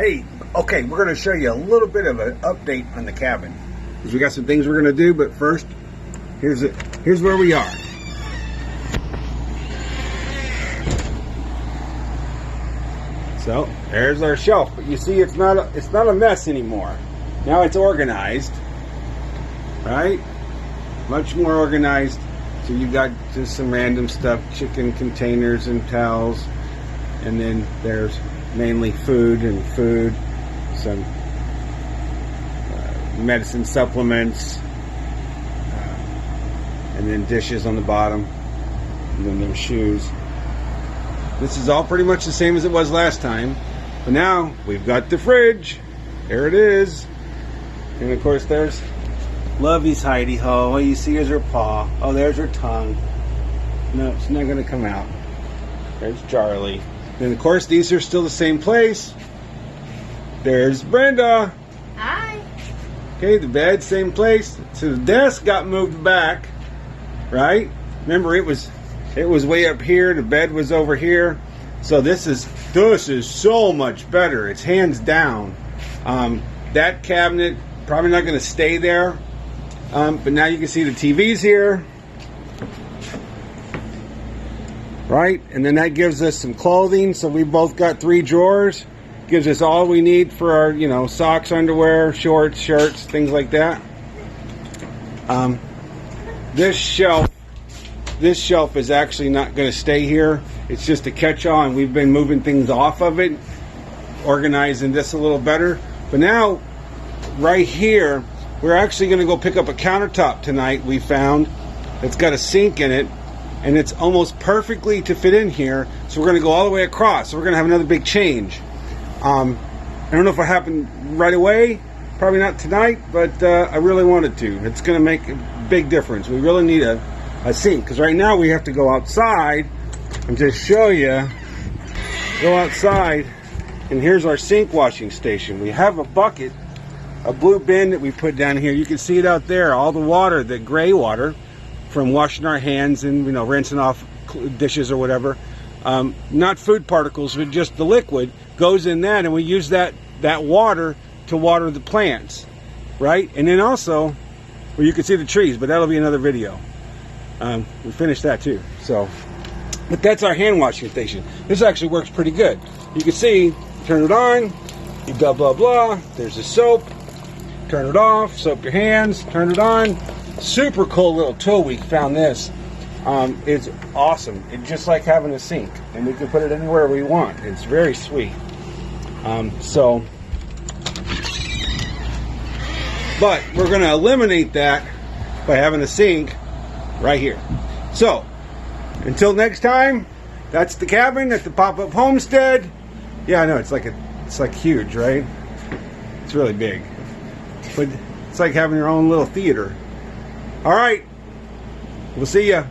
Hey, okay, we're going to show you a little bit of an update on the cabin. Because we got some things we're going to do, but first, here's where we are. So, there's our shelf. But you see, it's not a mess anymore. Now it's organized. Right? Much more organized. So you got just some random stuff, chicken containers and towels. And then there's mainly food, some medicine supplements, and then dishes on the bottom, and then there's shoes. This is all pretty much the same as it was last time, but now we've got the fridge. There it is. And of course there's Lovey's hidey hole. All you see is her paw. Oh, there's her tongue. No, it's not going to come out. There's Charlie. And of course, these are still the same place. There's Brenda. Hi. Okay, the bed, same place. So the desk got moved back, right? Remember, it was way up here. The bed was over here. So this is so much better. It's hands down. That cabinet probably not going to stay there. But now you can see the TV's here. Right, and then that gives us some clothing, so we both got 3 drawers. Gives us all we need for our, socks, underwear, shorts, shirts, things like that. This shelf is actually not going to stay here. It's just a catch-all, and we've been moving things off of it, organizing this a little better. But now, right here, we're actually going to go pick up a countertop tonight. We found it's got a sink in it. And it's almost perfectly to fit in here. So we're going to go all the way across. So we're going to have another big change. I don't know if it happened right away. Probably not tonight, but I really wanted to. It's going to make a big difference. We really need a sink. Because right now we have to go outside and just show you. Go outside. And here's our sink washing station. We have a bucket, a blue bin that we put down here. You can see it out there. All the water, the gray water, from washing our hands and rinsing off dishes or whatever, not food particles, but just the liquid goes in that, and we use that water to water the plants, right? And then also, well, you can see the trees, but that'll be another video. We finished that too. So, but that's our hand washing station. This actually works pretty good. You can see, turn it on, you blah blah blah. There's the soap. Turn it off. Soap your hands. Turn it on. Super cool little tool. We found this. It's awesome. It's just like having a sink, and we can put it anywhere we want. It's very sweet. But we're going to eliminate that by having a sink right here. So until next time, that's the cabin at the pop-up homestead. Yeah, I know it's like huge, right? It's really big, but it's like having your own little theater. All right, we'll see ya.